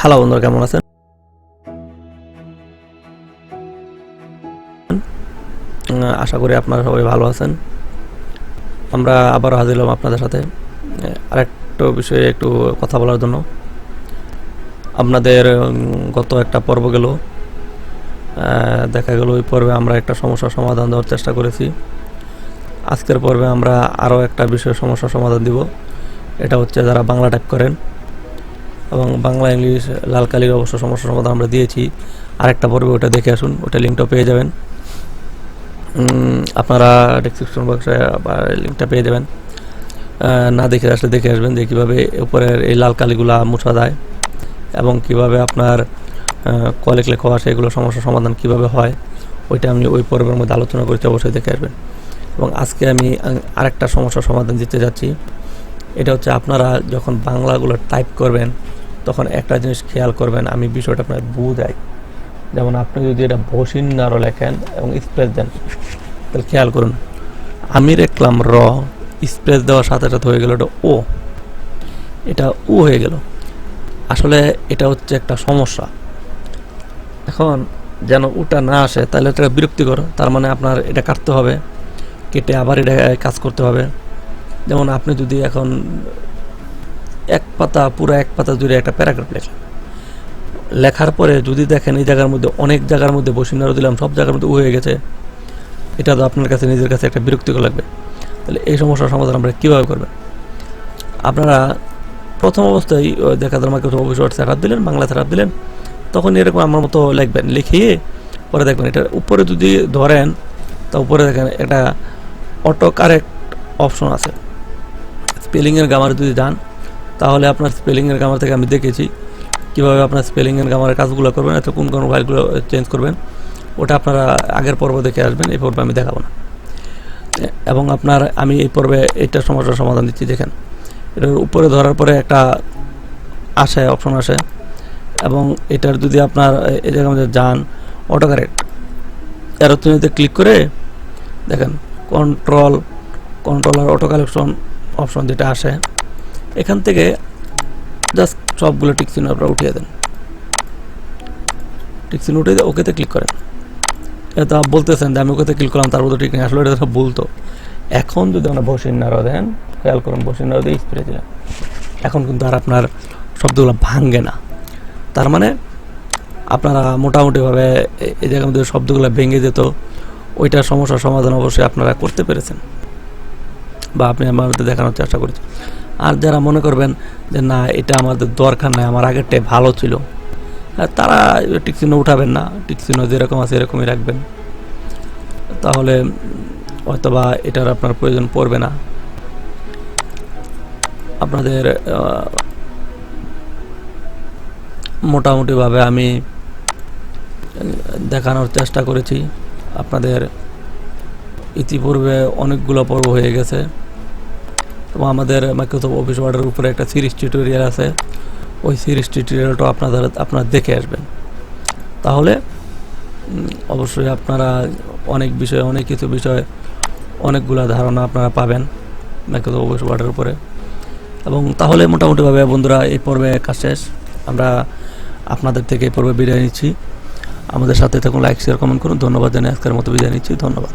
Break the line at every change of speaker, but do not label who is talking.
Hello বন্ধুরা, কেমন আছেন? আশা করি আপনারা সবাই ভালো আছেন। আমরা আবার হাজির হলাম আপনাদের সাথে আরেকটা বিষয়ে একটু কথা বলার জন্য। আপনাদের গত একটা পর্ব গেল, দেখা গেল ওই পর্বে আমরা একটা সমস্যার সমাধান দেওয়ার চেষ্টা করেছি। আজকের পর্বে আমরা আরও একটা বিষয়ের সমস্যার সমাধান দিব। এটা হচ্ছে যারা বাংলা টাইপ করেন এবং বাংলা ইংলিশ লাল কালির অবশ্য সমস্যার সমাধান আমরা দিয়েছি। আরেকটা পর্বে ওটা দেখে আসুন, ওটা লিঙ্কটা পেয়ে যাবেন। আপনারা ডেসক্রিপশন বক্সে আবার লিঙ্কটা পেয়ে যাবেন। না দেখে আসলে দেখে আসবেন যে কীভাবে উপরের এই লাল কালিগুলা মুছা যায় এবং কিভাবে আপনার কলিক লেখা আসে, এগুলো সমস্যার সমাধান কিভাবে হয় ওইটা আমি ওই পর্বের মধ্যে আলোচনা করেছি, অবশ্যই দেখে আসবেন। এবং আজকে আমি আরেকটা সমস্যার সমাধান দিতে যাচ্ছি। এটা হচ্ছে আপনারা যখন বাংলাগুলো টাইপ করবেন তখন একটা জিনিস খেয়াল করবেন, আমি বিষয়টা আপনার বুঝাই। যেমন আপনি যদি এটা বসিন্নারও লেখেন এবং স্পেস দেন, তাহলে খেয়াল করুন, আমি লিখলাম র, স্পেস দেওয়ার সাথে সাথে হয়ে গেল এটা ও হয়ে গেল। আসলে এটা হচ্ছে একটা সমস্যা। এখন যেন ওটা না আসে তাহলে এটা বিরক্তিকর, তার মানে আপনার এটা কাটতে হবে, কেটে আবার এটা কাজ করতে হবে। যেমন আপনি যদি এখন পুরো এক পাতা জুড়ে একটা প্যারাগ্রাফ লেখার পরে যদি দেখেন এই জায়গার মধ্যে অনেক জায়গার মধ্যে বসিন্নারও দিলাম, সব জায়গার মধ্যে হয়ে গেছে, এটা তো আপনার কাছে নিজের কাছে একটা বিরক্তিকর লাগবে। তাহলে এই সমস্যার সমাধান আমরা কীভাবে করবেন? আপনারা প্রথম অবস্থায় দেখা যায় আমাকে অফিস ওয়ার্ড সেট আপ দিলেন, বাংলা সেট আপ দিলেন, তখন এরকম আমার মতো লিখবেন, লিখিয়ে পরে দেখবেন এটার উপরে যদি ধরেন তা উপরে দেখেন একটা অটো কারেক্ট অপশন আছে। স্পেলিংয়ের গ্রামারে যদি যান তাহলে আপনার স্পেলিংয়ের গ্রামার থেকে আমি দেখেছি কীভাবে আপনার স্পেলিংয়ের গ্রামারের কাজগুলো করবেন, এত কোন কোন ফাইলগুলো চেঞ্জ করবেন, ওটা আপনারা আগের পর্ব দেখে আসবেন, এই পর্বে আমি দেখাবো না। এবং আমি এই পর্বে এইটার সমস্যার সমাধান দিচ্ছি। দেখেন এটার উপরে ধরার পরে একটা অপশন আসে এবং এটার যদি আপনার এই জায়গার মধ্যে যান অটো কারেক্ট এরোতে ক্লিক করে দেখেন কন্ট্রোল আর অটো কালেকশন অপশন যেটা আসে, এখান থেকে জাস্ট সবগুলো টিকচিহ্ন আপনারা উঠিয়ে দেন, টিকচিহ্ন উঠিয়ে দিয়ে ওকেতে ক্লিক করেন। এটা বলতেছেন যে আমি ওকেতে ক্লিক করলাম, তার মধ্যে ঠিক নেই, আসলে এটা সব বলতো। এখন যদি আমরা বসিন্নারও দেন, খেয়াল করুন বসিন্নারও দিয়ে স্প্রে দিলাম, এখন কিন্তু আর আপনার শব্দগুলো ভাঙে না। তার মানে আপনারা মোটামুটিভাবে এই জায়গার মধ্যে শব্দগুলো ভেঙে যেত, ওইটার সমস্যার সমাধান অবশ্যই আপনারা করতে পেরেছেন বা আপনি আমাদের দেখানোর চেষ্টা করেছেন। আর যারা মনে করবেন যে না এটা আমাদের দরকার নাই, আমার আগেরটাই ভালো ছিল, তারা টিকচিহ্ন উঠাবেন না, টিকচিহ্ন যেরকম আছে এরকমই রাখবেন, তাহলে হয়তোবা এটার আপনার প্রয়োজন পড়বে না। আপনাদের মোটামুটিভাবে আমি দেখানোর চেষ্টা করেছি। আপনাদের ইতিপূর্বে অনেকগুলো পর্ব হয়ে গেছে এবং আমাদের মাইক্রোসফট অফিস ওয়ার্ডের উপরে একটা সিরিজ টিউটোরিয়াল আছে, ওই সিরিজ টিউটোরিয়ালটা আপনারা দেখে আসবেন। তাহলে অবশ্যই আপনারা অনেক কিছু বিষয় অনেকগুলো ধারণা আপনারা পাবেন মাইক্রোসফট অফিস ওয়ার্ডের উপরে। এবং তাহলে মোটামুটিভাবে বন্ধুরা এই পর্বে কাজ শেষ। আমরা আপনাদের থেকে এই পর্বে বিদায় নিচ্ছি। আমাদের সাথে থাকুন, লাইক শেয়ার কমেন্ট করুন। ধন্যবাদ জানিয়ে আজকের মতো বিদায় নিচ্ছি। ধন্যবাদ।